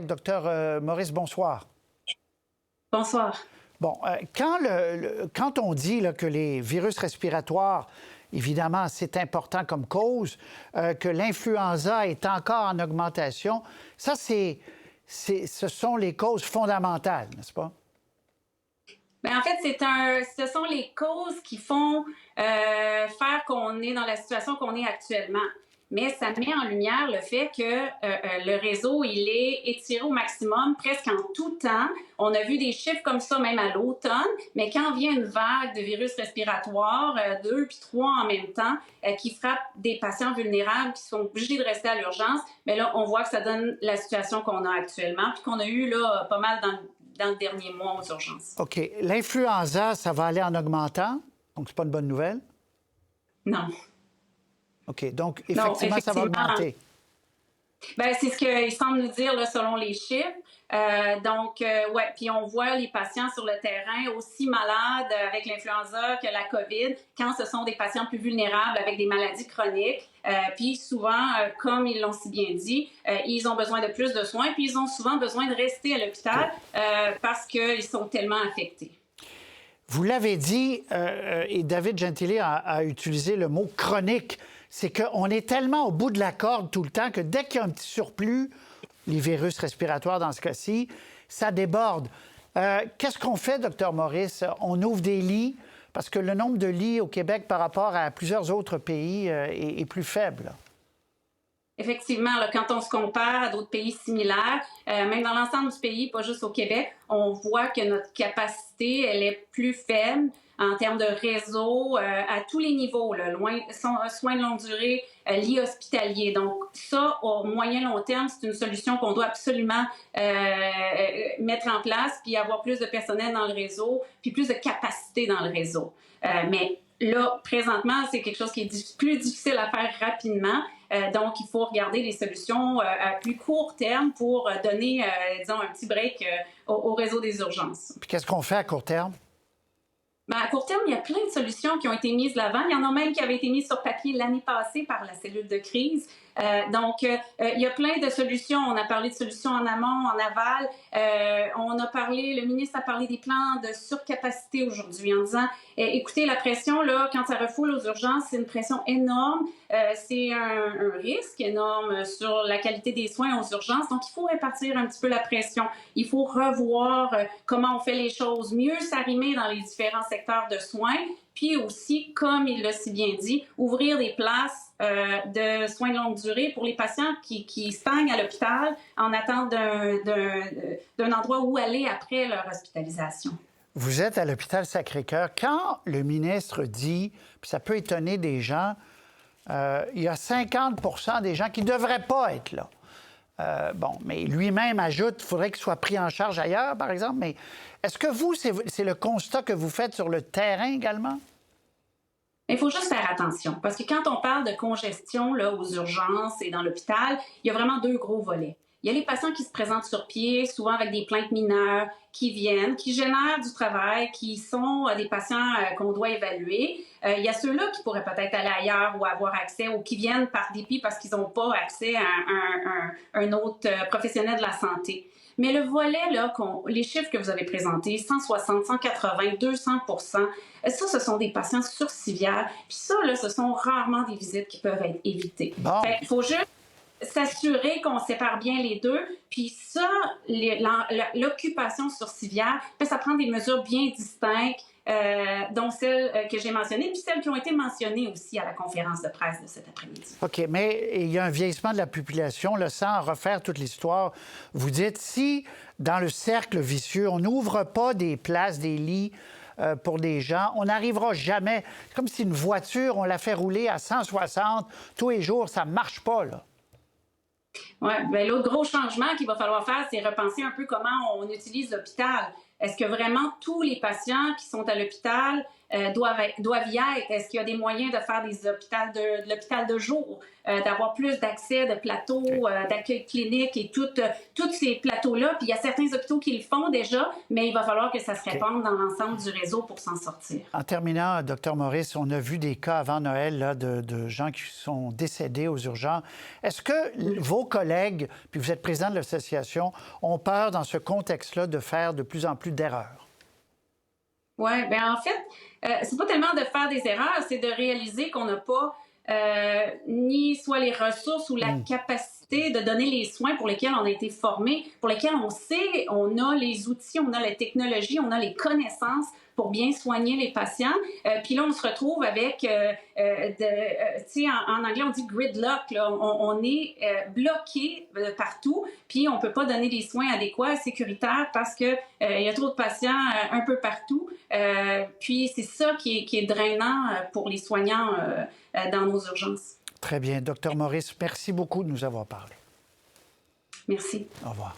Docteur Maurice, bonsoir. Bonsoir. Bon, quand on dit là, que les virus respiratoires, évidemment, c'est important comme cause, que l'influenza est encore en augmentation, ça, ce sont les causes fondamentales, n'est-ce pas? Bien, en fait, ce sont les causes qui font faire qu'on est dans la situation qu'on est actuellement. Mais ça met en lumière le fait que le réseau, il est étiré au maximum, presque en tout temps. On a vu des chiffres comme ça même à l'automne, mais quand vient une vague de virus respiratoires, 2 puis 3 en même temps, qui frappent des patients vulnérables qui sont obligés de rester à l'urgence, mais là, on voit que ça donne la situation qu'on a actuellement, puis qu'on a eu là pas mal dans le dernier mois aux urgences. OK. L'influenza, ça va aller en augmentant, donc c'est pas une bonne nouvelle? Non. OK. Donc, effectivement, ça va augmenter. Bien, c'est ce qu'ils semblent nous dire là, selon les chiffres. Ouais. Puis on voit les patients sur le terrain aussi malades avec l'influenza que la COVID, quand ce sont des patients plus vulnérables avec des maladies chroniques. Puis souvent, comme ils l'ont si bien dit, ils ont besoin de plus de soins, puis ils ont souvent besoin de rester à l'hôpital parce qu'ils sont tellement affectés. Vous l'avez dit, et David Gentili a utilisé le mot « chronique ». C'est qu'on est tellement au bout de la corde tout le temps que dès qu'il y a un petit surplus, les virus respiratoires dans ce cas-ci, ça déborde. Qu'est-ce qu'on fait, Dr Maurice? On ouvre des lits, parce que le nombre de lits au Québec par rapport à plusieurs autres pays est plus faible. Effectivement, là, quand on se compare à d'autres pays similaires, même dans l'ensemble du pays, pas juste au Québec, on voit que notre capacité, elle est plus faible en termes de réseau à tous les niveaux, là, soins de longue durée, lits hospitaliers. Donc ça, au moyen-long terme, c'est une solution qu'on doit absolument mettre en place, puis avoir plus de personnel dans le réseau, puis plus de capacité dans le réseau. Mais là, présentement, c'est quelque chose qui est plus difficile à faire rapidement. Donc, il faut regarder les solutions à plus court terme pour donner, disons, un petit break au réseau des urgences. Puis qu'est-ce qu'on fait à court terme? Bien, à court terme, il y a plein de solutions qui ont été mises de l'avant. Il y en a même qui avaient été mises sur papier l'année passée par la cellule de crise. Il y a plein de solutions. On a parlé de solutions en amont, en aval. Le ministre a parlé des plans de surcapacité aujourd'hui en disant, écoutez, la pression, là, quand ça refoule aux urgences, c'est une pression énorme. C'est un risque énorme sur la qualité des soins aux urgences. Donc, il faut répartir un petit peu la pression. Il faut revoir comment on fait les choses, mieux s'arrimer dans les différents secteurs de soins. Puis aussi, comme il l'a si bien dit, ouvrir des places de soins de longue durée pour les patients qui stagnent à l'hôpital en attente d'un endroit où aller après leur hospitalisation. Vous êtes à l'hôpital Sacré-Cœur. Quand le ministre dit, puis ça peut étonner des gens, il y a 50 % des gens qui ne devraient pas être là. Mais lui-même ajoute qu'il faudrait qu'il soit pris en charge ailleurs, par exemple. Mais est-ce que vous, c'est le constat que vous faites sur le terrain également? Il faut juste faire attention, parce que quand on parle de congestion là, aux urgences et dans l'hôpital, il y a vraiment 2 gros volets. Il y a les patients qui se présentent sur pied, souvent avec des plaintes mineures, qui viennent, qui génèrent du travail, qui sont des patients qu'on doit évaluer. Il y a ceux-là qui pourraient peut-être aller ailleurs ou avoir accès, ou qui viennent par dépit parce qu'ils n'ont pas accès à un autre professionnel de la santé. Mais le volet, là, les chiffres que vous avez présentés, 160, 180, 200 %, ça, ce sont des patients sur civière. Puis ça, là, ce sont rarement des visites qui peuvent être évitées. Bon. Il faut juste s'assurer qu'on sépare bien les deux. Puis ça, l'occupation sur civière, ça prend des mesures bien distinctes, dont celles que j'ai mentionnées, puis celles qui ont été mentionnées aussi à la conférence de presse de cet après-midi. OK, mais il y a un vieillissement de la population, là, sans refaire toute l'histoire. Vous dites, si dans le cercle vicieux, on n'ouvre pas des places, des lits pour des gens, on n'arrivera jamais. C'est comme si une voiture, on la fait rouler à 160 tous les jours, ça ne marche pas, là. Oui, bien, l'autre gros changement qu'il va falloir faire, c'est repenser un peu comment on utilise l'hôpital. Est-ce que vraiment tous les patients qui sont à l'hôpital doivent y être? Est-ce qu'il y a des moyens de faire de l'hôpital de jour, d'avoir plus d'accès de plateaux, d'accueil clinique et tous ces plateaux-là? Puis il y a certains hôpitaux qui le font déjà, mais il va falloir que ça se répande dans l'ensemble du réseau pour s'en sortir. En terminant, Dr Maurice, on a vu des cas avant Noël là, de gens qui sont décédés aux urgences. Est-ce que vos collègues, puis vous êtes président de l'association, ont peur dans ce contexte-là de faire de plus en plus d'erreurs? Oui, bien en fait, c'est pas tellement de faire des erreurs, c'est de réaliser qu'on n'a pas ni soit les ressources ou la capacité de donner les soins pour lesquels on a été formé, pour lesquels on sait, on a les outils, on a la technologie, on a les connaissances pour bien soigner les patients. Puis là, on se retrouve avec, tu sais, en anglais, on dit gridlock. Là. On est bloqué partout, puis on peut pas donner des soins adéquats et sécuritaires parce que il y a trop de patients un peu partout. Puis c'est ça qui est drainant pour les soignants dans nos urgences. Très bien. Dr Maurice, merci beaucoup de nous avoir parlé. Merci. Au revoir.